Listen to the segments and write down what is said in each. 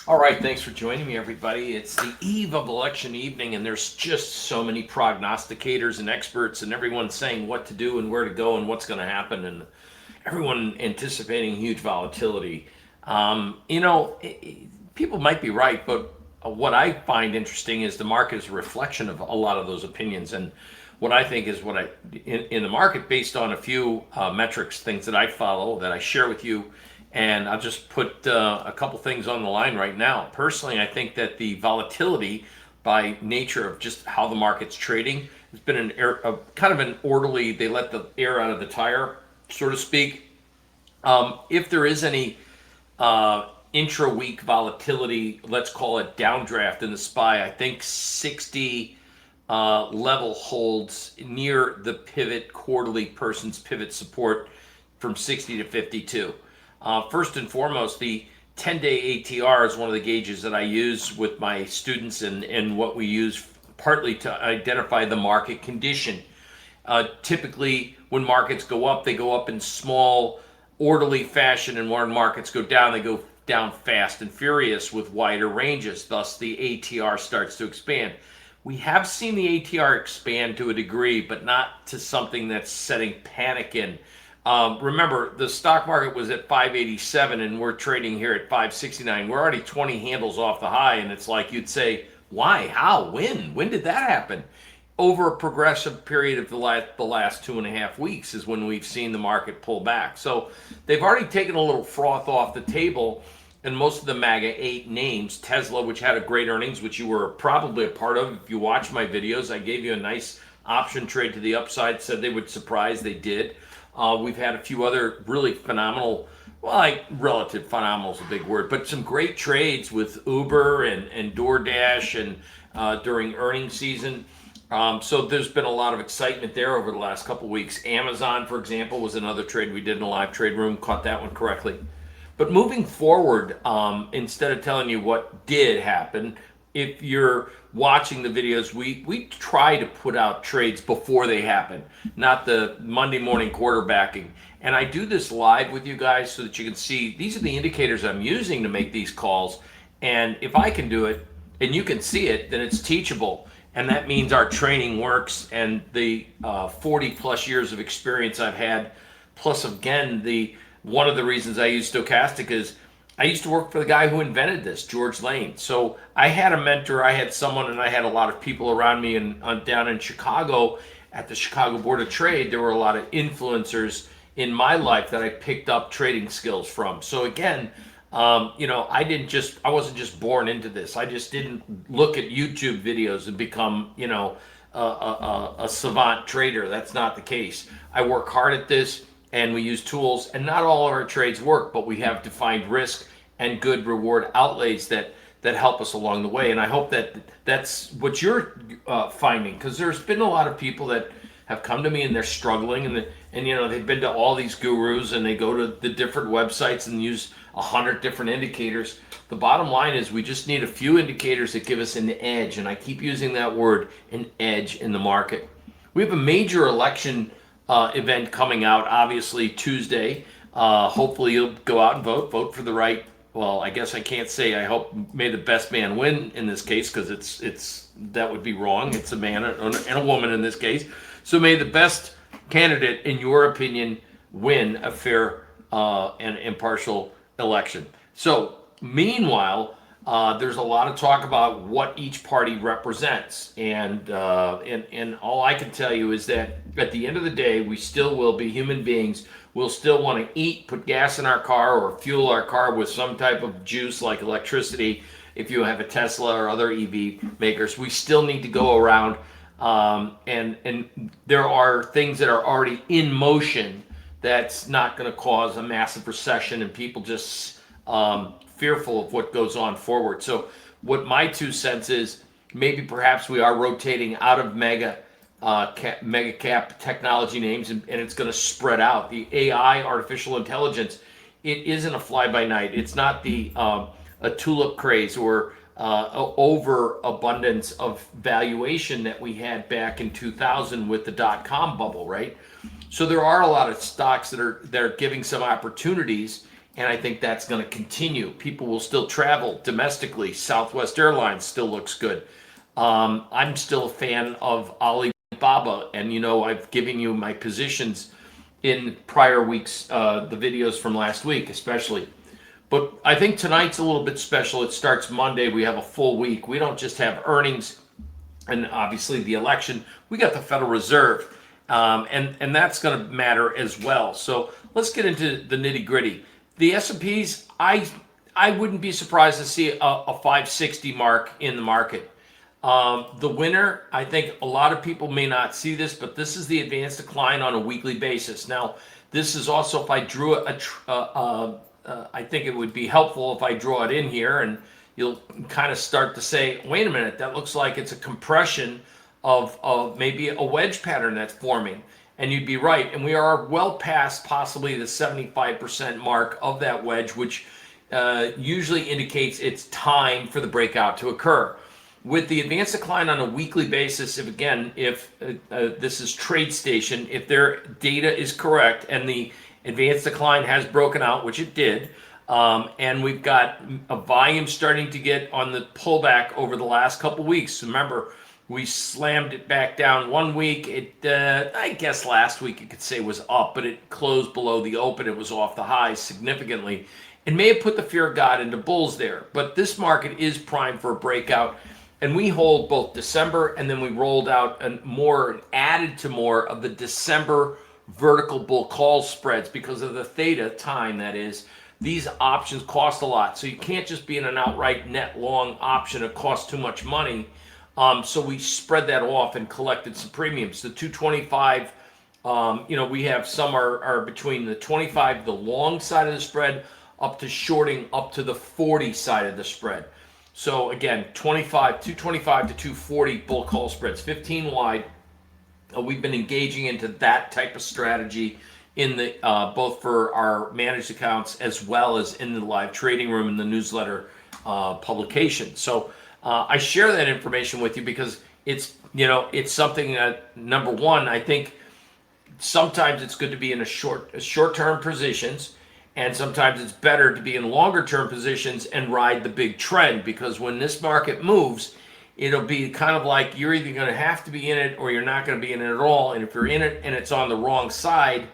All right, thanks for joining me, everybody. It's the eve of election evening, and there's just so many prognosticators and experts, and everyone saying what to do and where to go and what's going to happen, and everyone anticipating huge volatility. People might be right, but what I find interesting is the market is a reflection of a lot of those opinions, and what I think is in the market based on a few metrics, things that I follow that I share with you, and I'll just put a couple things on the line right now. Personally, I think that the volatility, by nature of just how the market's trading, has been kind of an orderly. They let the air out of the tire, so to speak. If there is any intra-week volatility, let's call it downdraft in the SPY, I think 60 level holds near the pivot quarterly person's pivot support from 60 to 52. First and foremost, the 10-day ATR is one of the gauges that I use with my students and what we use partly to identify the market condition. Typically, when markets go up, they go up in small, orderly fashion, and when markets go down, they go down fast and furious with wider ranges. Thus, the ATR starts to expand. We have seen the ATR expand to a degree, but not to something that's setting panic in. Remember, the stock market was at 587 and we're trading here at 569. We're already 20 handles off the high, and it's like you'd say, why? How? When? When did that happen? Over a progressive period of the last 2.5 weeks is when we've seen the market pull back. So they've already taken a little froth off the table, and most of the MAGA 8 names, Tesla, which had a great earnings, which you were probably a part of. If you watch my videos, I gave you a nice option trade to the upside, said they would surprise, they did. We've had a few other really phenomenal, well, like relative phenomenal is a big word, but some great trades with Uber and DoorDash and during earnings season. So there's been a lot of excitement there over the last couple of weeks. Amazon, for example, was another trade we did in a live trade room, caught that one correctly. But moving forward, instead of telling you what did happen, if you're watching the videos, we try to put out trades before they happen, not the Monday morning quarterbacking. And I do this live with you guys so that you can see these are the indicators I'm using to make these calls. And if I can do it and you can see it, then it's teachable. And that means our training works, and the 40 plus years of experience I've had, plus again, one of the reasons I use stochastic is I used to work for the guy who invented this, George Lane. So I had a mentor, I had someone, and I had a lot of people around me. And down in Chicago, at the Chicago Board of Trade, there were a lot of influencers in my life that I picked up trading skills from. So again, I wasn't just born into this. I just didn't look at YouTube videos and become, a savant trader. That's not the case. I work hard at this, and we use tools, and not all of our trades work, but we have defined risk and good reward outlays that help us along the way. And I hope that that's what you're finding, because there's been a lot of people that have come to me and they're struggling, and they've been to all these gurus and they go to the different websites and use 100 different indicators. The bottom line is we just need a few indicators that give us an edge, and I keep using that word, an edge in the market. We have a major election event coming out, obviously Tuesday. Hopefully you'll go out and vote for the right. Well, I guess I can't say I hope may the best man win in this case, because it's that would be wrong. It's a man and a woman in this case. So may the best candidate, in your opinion, win a fair and impartial election. So meanwhile, there's a lot of talk about what each party represents, and all I can tell you is that at the end of the day, we still will be human beings. We'll still want to eat, put gas in our car, or fuel our car with some type of juice like electricity. If you have a Tesla or other EV makers, we still need to go around, and there are things that are already in motion that's not going to cause a massive recession and people just fearful of what goes on forward. So what my 2 cents is, maybe perhaps we are rotating out of mega cap technology names, and it's going to spread out. The AI, artificial intelligence, it isn't a fly-by-night. It's not the a tulip craze or overabundance of valuation that we had back in 2000 with the dot-com bubble, right? So there are a lot of stocks that are giving some opportunities, and I think that's going to continue. People will still travel domestically. Southwest Airlines still looks good. I'm still a fan of Alibaba, and I've given you my positions in prior weeks, the videos from last week especially. But I think tonight's a little bit special. It starts Monday. We have a full week. We don't just have earnings and obviously the election. We got the Federal Reserve, and that's going to matter as well. So let's get into the nitty gritty. The S&Ps, I wouldn't be surprised to see a 560 mark in the market. The winner, I think a lot of people may not see this, but this is the advanced decline on a weekly basis. Now, this is also, if I drew I think it would be helpful if I draw it in here, and you'll kind of start to say, wait a minute, that looks like it's a compression of maybe a wedge pattern that's forming. And you'd be right. And we are well past possibly the 75% mark of that wedge, which usually indicates it's time for the breakout to occur. With the advanced decline on a weekly basis, if this is TradeStation, if their data is correct and the advanced decline has broken out, which it did, and we've got a volume starting to get on the pullback over the last couple weeks. Remember, we slammed it back down 1 week. I guess last week you could say was up, but it closed below the open. It was off the highs significantly. It may have put the fear of God into bulls there, but this market is primed for a breakout. And we hold both December, and then we rolled out added to more of the December vertical bull call spreads because of the theta time, that is. These options cost a lot. So you can't just be in an outright net long option. It costs too much money. So we spread that off and collected some premiums. The 225, we have some are between the 25, the long side of the spread, up to shorting up to the 40 side of the spread. So again, 225 to 240 bull call spreads, 15 wide. We've been engaging into that type of strategy in the both for our managed accounts as well as in the live trading room in the newsletter publication. So I share that information with you because it's something that, number one, I think sometimes it's good to be in short-term positions. And sometimes it's better to be in longer-term positions and ride the big trend, because when this market moves, it'll be kind of like you're either going to have to be in it or you're not going to be in it at all. And if you're in it and it's on the wrong side,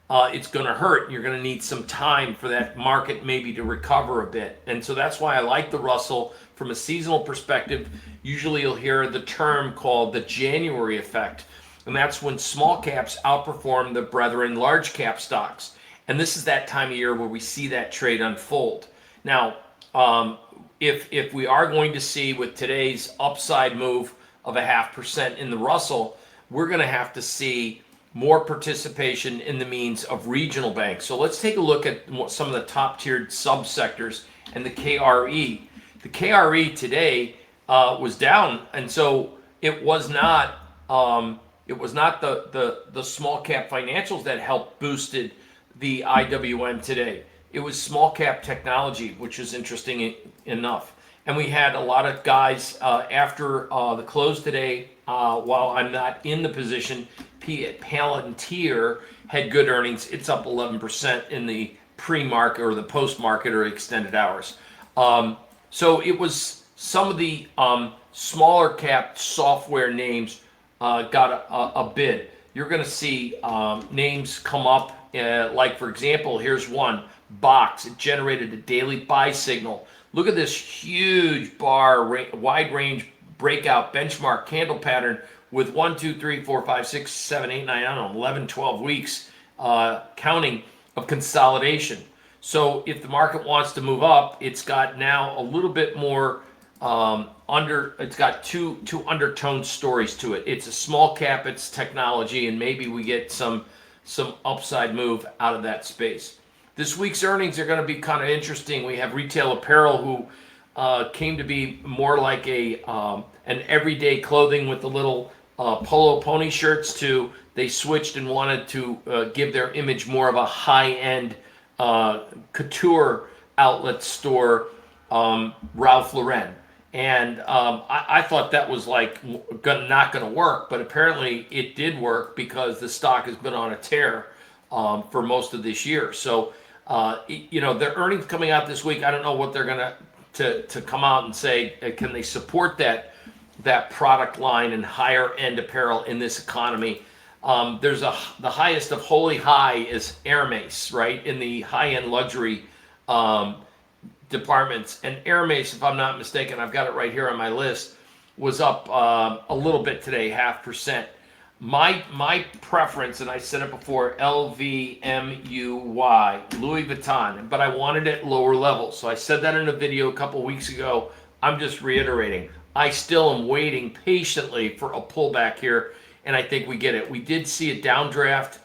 it's going to hurt. You're going to need some time for that market maybe to recover a bit. And so that's why I like the Russell from a seasonal perspective. Usually you'll hear the term called the January effect. And that's when small caps outperform the brethren large cap stocks. And this is that time of year where we see that trade unfold. Now, if we are going to see with today's upside move of 0.5% in the Russell, we're going to have to see more participation in the means of regional banks. So let's take a look at some of the top tiered subsectors and the KRE. The KRE today was down, and so it was not the small cap financials that helped boosted the IWM today. It was small cap technology, which is interesting enough. And we had a lot of guys after the close today, while I'm not in the position, Palantir had good earnings. It's up 11% in the pre-market or the post-market or extended hours. So it was some of the smaller cap software names got a bid. You're going to see names come up. Like, for example, here's one, Box. It generated a daily buy signal. Look at this huge bar, wide range breakout benchmark candle pattern with 1, 2, 3, 4, 5, 6, 7, 8, 9, I don't know, 11, 12 weeks counting of consolidation. So if the market wants to move up, it's got now a little bit more it's got two undertone stories to it. It's a small cap, it's technology, and maybe we get some upside move out of that space. This week's earnings are going to be kind of interesting. We have retail apparel, who came to be more like an everyday clothing with the little polo pony shirts, to they switched and wanted to give their image more of a high-end couture outlet store, Ralph Lauren. And I thought that was like not going to work, but apparently it did work because the stock has been on a tear for most of this year. So Their earnings coming out this week. I don't know what they're gonna to come out and say. Can they support that product line and higher end apparel in this economy? The highest of holy high is Hermes, right, in the high end luxury departments. And Hermes, if I'm not mistaken, I've got it right here on my list, was up a little bit today, 0.5%. My preference, and I said it before, LVMUY, Louis Vuitton, but I wanted it lower level. So I said that in a video a couple weeks ago. I'm just reiterating. I still am waiting patiently for a pullback here, and I think we get it. We did see a downdraft,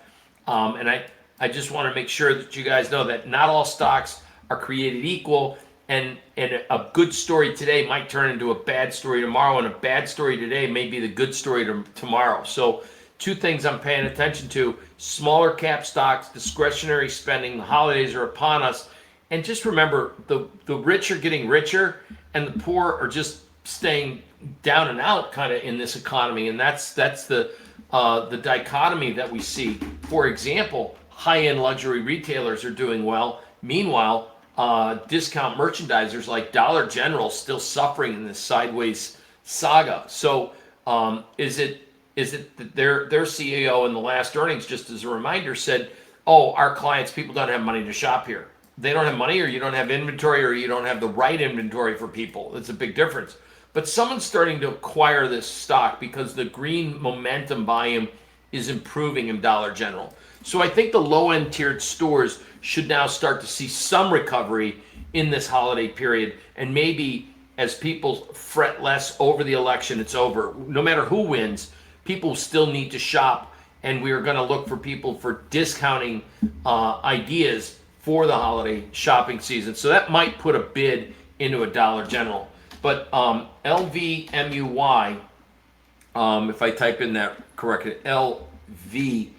and I just want to make sure that you guys know that not all stocks are created equal, and a good story today might turn into a bad story tomorrow, and a bad story today may be the good story tomorrow. So two things I'm paying attention to: smaller cap stocks, discretionary spending. The holidays are upon us, and just remember, the rich are getting richer and the poor are just staying down and out kind of in this economy, and that's the dichotomy that we see. For example, high-end luxury retailers are doing well. Meanwhile, discount merchandisers like Dollar General still suffering in this sideways saga. So is it that their CEO in the last earnings, just as a reminder, said, oh, our clients, people don't have money to shop here. They don't have money, or you don't have inventory, or you don't have the right inventory for people. It's a big difference. But someone's starting to acquire this stock because the green momentum volume is improving in Dollar General. So I think the low-end tiered stores should now start to see some recovery in this holiday period. And maybe as people fret less over the election, it's over. No matter who wins, people still need to shop. And we are going to look for people for discounting ideas for the holiday shopping season. So that might put a bid into a Dollar General. But LVMUY, if I type in that correctly, LVMUY,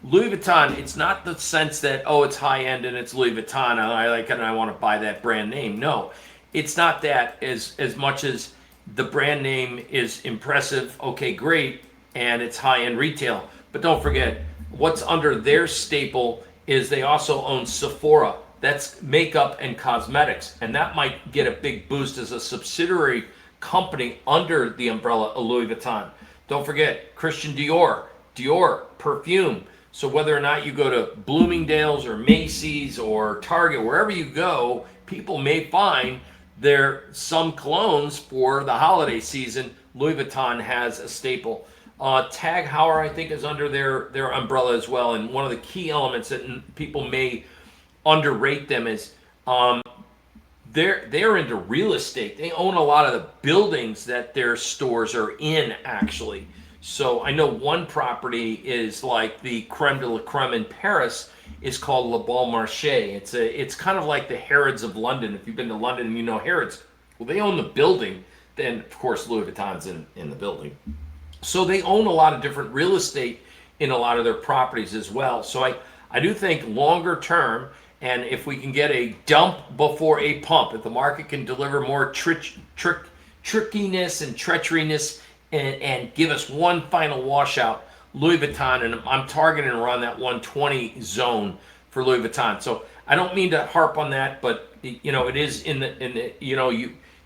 Louis Vuitton, it's not the sense that, oh, it's high end and it's Louis Vuitton, I like it and I want to buy that brand name. No, it's not that as much as the brand name is impressive, okay, great, and it's high end retail. But don't forget, what's under their staple is they also own Sephora. That's makeup and cosmetics, and that might get a big boost as a subsidiary company under the umbrella of Louis Vuitton. Don't forget, Christian Dior perfume. So whether or not you go to Bloomingdale's or Macy's or Target, wherever you go, people may find there some colognes for the holiday season. Louis Vuitton has a staple. Tag Heuer, I think, is under their umbrella as well. And one of the key elements that people may underrate them is they're into real estate. They own a lot of the buildings that their stores are in, actually. So I know one property is like the creme de la creme in Paris is called Le Bon Marché. It's kind of like the Harrods of London. If you've been to London and you know Harrods, well, they own the building. Then, of course, Louis Vuitton's in the building. So they own a lot of different real estate in a lot of their properties as well. So I do think longer term, and if we can get a dump before a pump, if the market can deliver more trickiness and treacheryness and give us one final washout, Louis Vuitton, and I'm targeting around that 120 zone for Louis Vuitton. So I don't mean to harp on that, but it is in the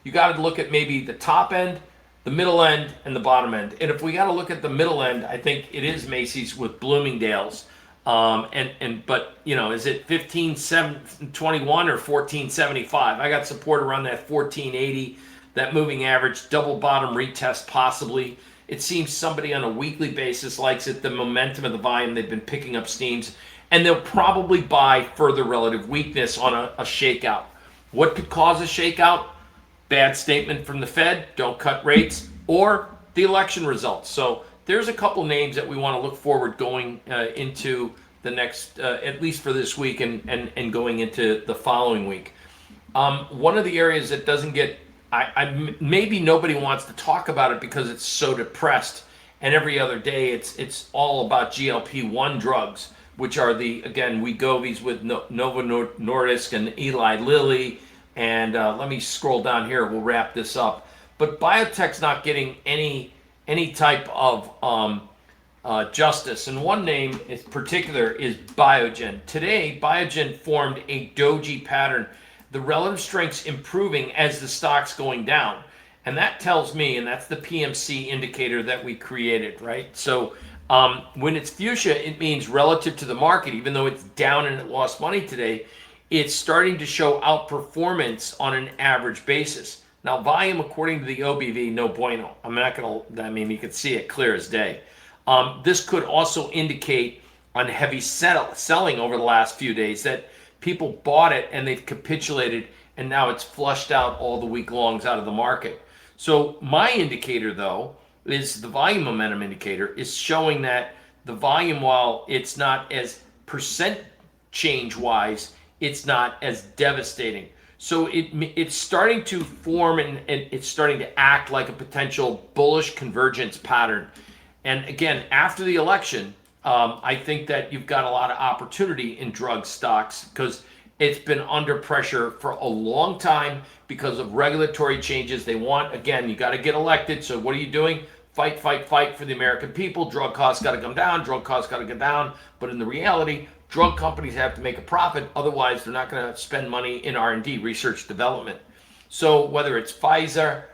you got to look at maybe the top end, the middle end, and the bottom end. And if we got to look at the middle end, I think it is Macy's with Bloomingdale's. But is it 15.21 or 14.75? I got support around that 14.80. That moving average, double bottom retest possibly. It seems somebody on a weekly basis likes it, the momentum of the volume. They've been picking up steams, and they'll probably buy further relative weakness on a shakeout. What could cause a shakeout? Bad statement from the Fed, don't cut rates, or the election results. So there's a couple names that we want to look forward going into the next, at least for this week and going into the following week. One of the areas that doesn't get maybe nobody wants to talk about it because it's so depressed, and every other day it's all about GLP-1 drugs, which are again Wegovy's with Novo Nordisk and Eli Lilly, and let me scroll down here. We'll wrap this up. But Biotech's not getting any type of justice. And one name in particular is Biogen. Today, Biogen formed a doji pattern, the relative strengths improving as the stock's going down. And that tells me, and that's the PMC indicator that we created, right? So when it's fuchsia, it means relative to the market, even though it's down and it lost money today, it's starting to show outperformance on an average basis. Now, volume, according to the OBV, no bueno. I'm not going to, I mean, you can see it clear as day. This could also indicate on heavy selling over the last few days that people bought it and they've capitulated and now it's flushed out all the week longs out of the market. So my indicator, though, is the volume momentum indicator is showing that the volume, while it's not as percent change wise, it's not as devastating. So it's starting to form and it's starting to act like a potential bullish convergence pattern. And again, after the election, I think that you've got a lot of opportunity in drug stocks because it's been under pressure for a long time because of regulatory changes. They want, again, you got to get elected. So what are you doing? Fight, fight, fight for the American people. Drug costs got to come down. Drug costs got to go down. But in the reality, drug companies have to make a profit. Otherwise, they're not going to spend money in R&D, research development. So whether it's Pfizer,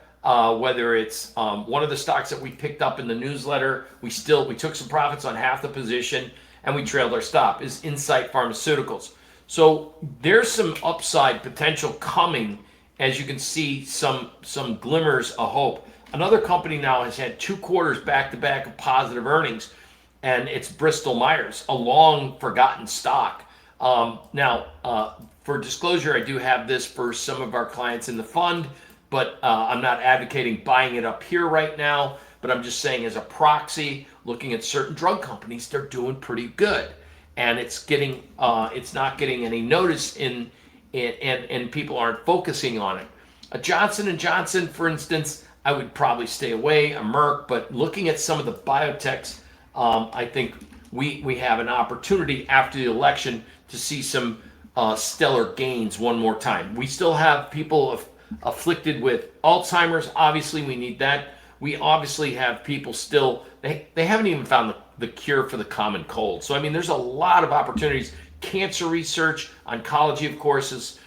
whether it's one of the stocks that we picked up in the newsletter, we took some profits on half the position and we trailed our stop, is Insight Pharmaceuticals. So there's some upside potential coming, as you can see some glimmers of hope. Another company now has had 2 quarters back-to-back of positive earnings, and it's Bristol Myers, a long forgotten stock. Now, for disclosure, I do have this for some of our clients in the fund, but I'm not advocating buying it up here right now, but I'm just saying as a proxy, looking at certain drug companies, they're doing pretty good. And it's not getting any notice and people aren't focusing on it. A Johnson & Johnson, for instance, I would probably stay away, a Merck, but looking at some of the biotechs, I think we have an opportunity after the election to see some stellar gains one more time. We still have people afflicted with Alzheimer's. Obviously, we need that. We obviously have people still, they haven't even found the cure for the common cold. So, I mean, there's a lot of opportunities. Cancer research, oncology, of course, is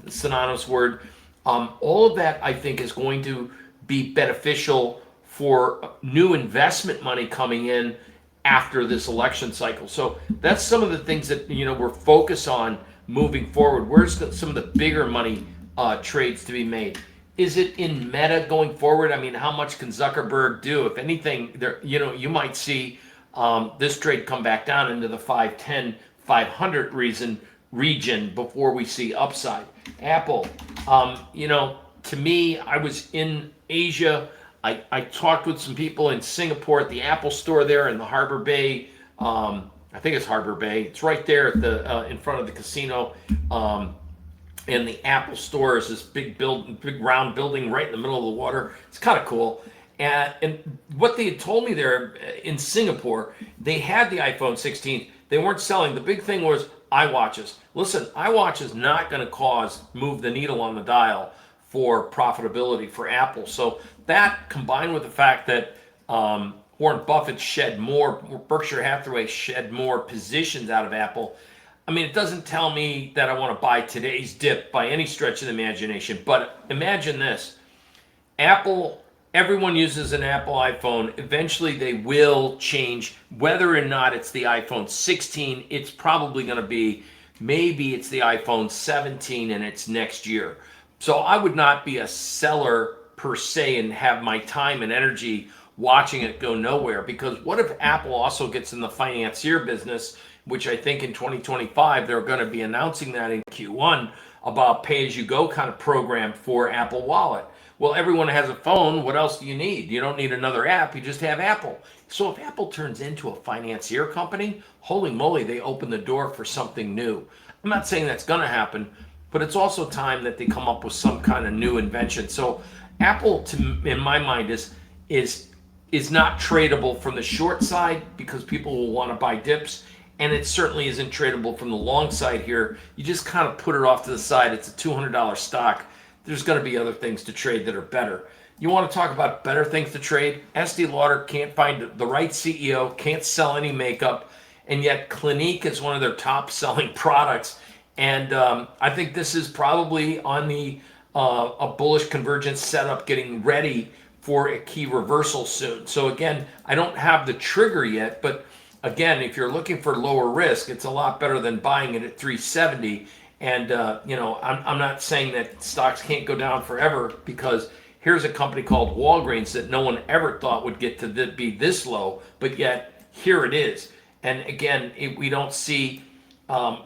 synonymous word. All of that, I think, is going to be beneficial for new investment money coming in after this election cycle. So that's some of the things that, we're focused on moving forward. Where's some of the bigger money trades to be made? Is it in Meta going forward? I mean, how much can Zuckerberg do? If anything, there, you might see this trade come back down into the 510, 500 region before we see upside. Apple, to me, I was in Asia. I talked with some people in Singapore at the Apple store there in the Harbor Bay. I think it's Harbor Bay. It's right there at the in front of the casino. And the Apple store is this big round building right in the middle of the water. It's kind of cool. And what they had told me there in Singapore, they had the iPhone 16. They weren't selling. The big thing was iWatches. Listen, iWatch is not going to move the needle on the dial for profitability for Apple. So that, combined with the fact that Warren Buffett Berkshire Hathaway shed more positions out of Apple, I mean, it doesn't tell me that I want to buy today's dip by any stretch of the imagination. But imagine this. Apple, everyone uses an Apple iPhone. Eventually, they will change. Whether or not it's the iPhone 16, it's probably going to be, maybe it's the iPhone 17 and it's next year. So I would not be a seller per se and have my time and energy watching it go nowhere. Because what if Apple also gets in the financier business, which I think in 2025, they're going to be announcing that in Q1 about pay-as-you-go kind of program for Apple Wallet. Well, everyone has a phone. What else do you need? You don't need another app. You just have Apple. So if Apple turns into a financier company, holy moly, they open the door for something new. I'm not saying that's going to happen, but it's also time that they come up with some kind of new invention. So Apple, in my mind, is not tradable from the short side because people will want to buy dips. And it certainly isn't tradable from the long side here. You just kind of put it off to the side. It's a $200 stock. There's going to be other things to trade that are better. You want to talk about better things to trade? Estee Lauder can't find the right CEO, can't sell any makeup, and yet Clinique is one of their top selling products. And I think this is probably on the a bullish convergence setup, getting ready for a key reversal soon. So again, I don't have the trigger yet, but again, if you're looking for lower risk, it's a lot better than buying it at 370. And I'm not saying that stocks can't go down forever, because here's a company called Walgreens that no one ever thought would get to be this low, but yet here it is. And again, we don't see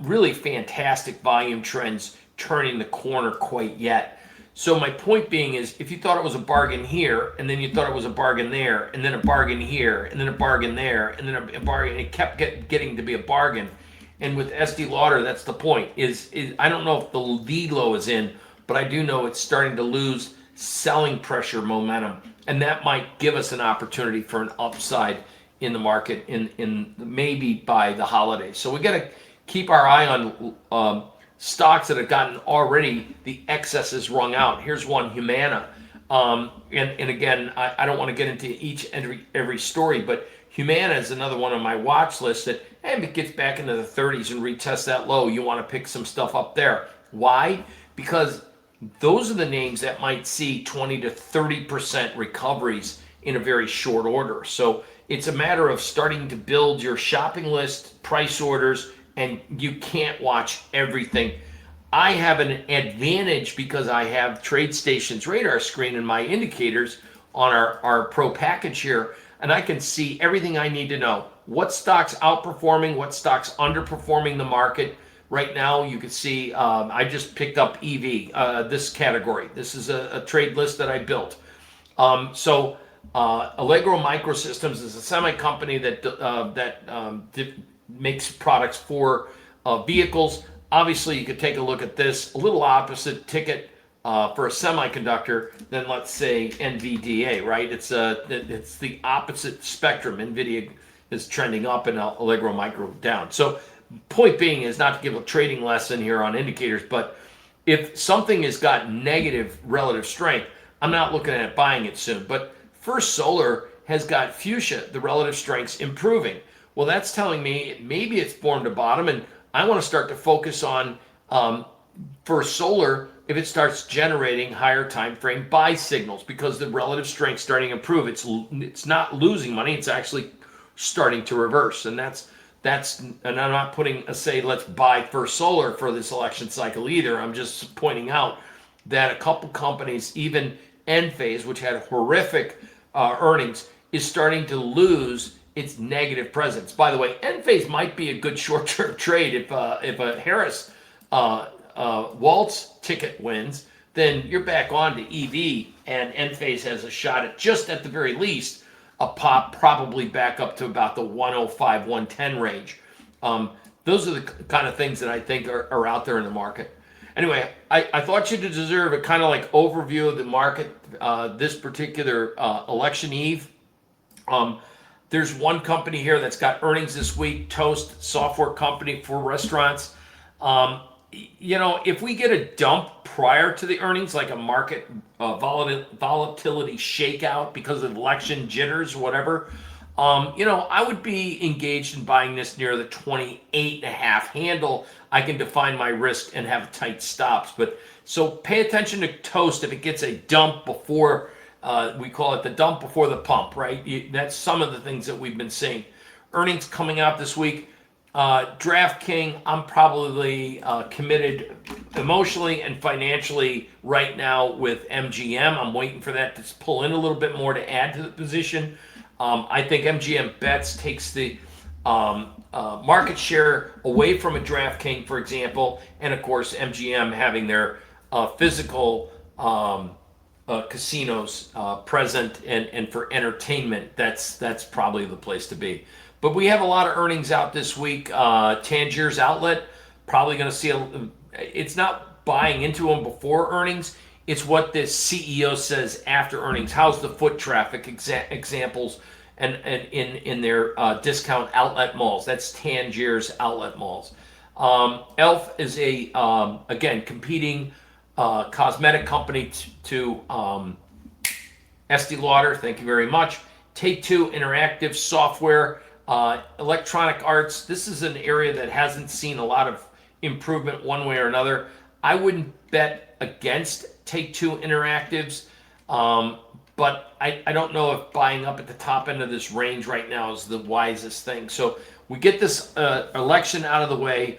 really fantastic volume trends turning the corner quite yet. So my point being is, if you thought it was a bargain here, and then you thought it was a bargain there, and then a bargain here, and then a bargain there, and then a bargain, it kept getting to be a bargain. And with Estee Lauder, that's the point. Is I don't know if the V low is in, but I do know it's starting to lose selling pressure momentum, and that might give us an opportunity for an upside in the market in maybe by the holidays. So we got to keep our eye on stocks that have gotten already the excesses wrung out. Here's one, Humana. And again, I don't want to get into each and every story, but Humana is another one on my watch list that, hey, if it gets back into the 30s and retests that low, you want to pick some stuff up there. Why? Because those are the names that might see 20 to 30% recoveries in a very short order. So it's a matter of starting to build your shopping list, price orders, and you can't watch everything. I have an advantage because I have TradeStation's radar screen and my indicators on our pro package here, and I can see everything I need to know. What stocks outperforming, what stocks underperforming the market. Right now, you can see I just picked up EV, this category. This is a trade list that I built. Allegro Microsystems is a semi company that makes products for vehicles. Obviously, you could take a look at this, a little opposite ticket for a semiconductor than, let's say, NVDA, right? It's the opposite spectrum. NVIDIA is trending up and Allegro Micro down. So point being is not to give a trading lesson here on indicators, but if something has got negative relative strength, I'm not looking at buying it soon. But First Solar has got fuchsia, the relative strengths improving. Well, that's telling me maybe it's formed a bottom, and I want to start to focus on First Solar if it starts generating higher time frame buy signals, because the relative strength starting to improve. It's not losing money; it's actually starting to reverse, and that's. And I'm not putting let's buy First Solar for this election cycle either. I'm just pointing out that a couple companies, even Enphase, which had horrific earnings, is starting to lose its negative presence. By the way, Enphase might be a good short-term trade if a Harris Waltz ticket wins. Then you're back on to EV, and Enphase has a shot at, just at the very least, a pop, probably back up to about the 105, 110 range. Those are the kind of things that I think are out there in the market. Anyway, I thought you deserve a kind of like overview of the market this particular election eve. There's one company here that's got earnings this week, Toast, software company for restaurants. If we get a dump prior to the earnings, like a market volatility shakeout because of election jitters or whatever, I would be engaged in buying this near the 28.5 handle. I can define my risk and have tight stops. But so pay attention to Toast if it gets a dump before, we call it the dump before the pump, right? That's some of the things that we've been seeing. Earnings coming out this week. DraftKings, I'm probably committed emotionally and financially right now with MGM. I'm waiting for that to pull in a little bit more to add to the position. I think MGM Bets takes the market share away from a DraftKings, for example, and of course MGM having their physical casinos present and for entertainment. That's probably the place to be. But we have a lot of earnings out this week. Tangier's Outlet, probably going to see it's not buying into them before earnings. It's what this CEO says after earnings. How's the foot traffic examples and in their discount outlet malls? That's Tangier's Outlet malls. Elf is again competing cosmetic company to Estee Lauder, thank you very much. Take Two Interactive Software, Electronic Arts. This is an area that hasn't seen a lot of improvement one way or another. I wouldn't bet against Take Two Interactives, but I don't know if buying up at the top end of this range right now is the wisest thing. So we get this election out of the way.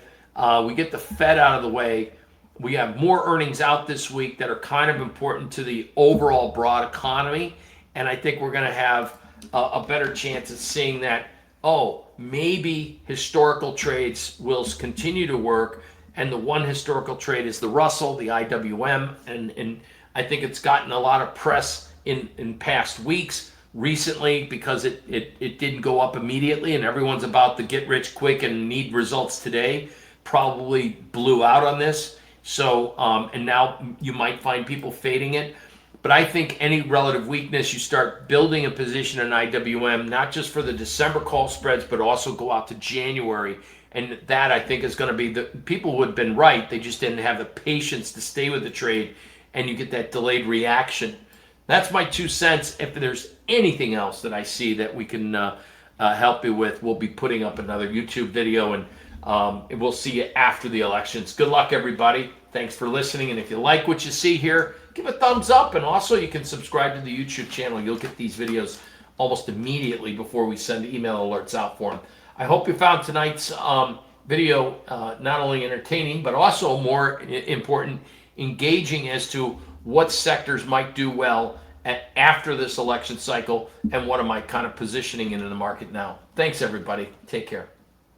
We get the Fed out of the way. We have more earnings out this week that are kind of important to the overall broad economy. And I think we're going to have a better chance of seeing that, oh, maybe historical trades will continue to work. And the one historical trade is the Russell, the IWM. And I think it's gotten a lot of press in past weeks recently because it didn't go up immediately. And everyone's about the get rich quick and need results today. Probably blew out on this. So, and now you might find people fading it. But I think any relative weakness, you start building a position in IWM, not just for the December call spreads, but also go out to January. And that, I think, is going to be the people who have been right. They just didn't have the patience to stay with the trade, and you get that delayed reaction. That's my 2 cents. If there's anything else that I see that we can help you with, we'll be putting up another YouTube video, and we'll see you after the elections. Good luck, everybody. Thanks for listening. And if you like what you see here, give a thumbs up. And also, you can subscribe to the YouTube channel. You'll get these videos almost immediately before we send email alerts out for them. I hope you found tonight's video not only entertaining, but also more important, engaging as to what sectors might do well after this election cycle and what am I kind of positioning in the market now. Thanks, everybody. Take care.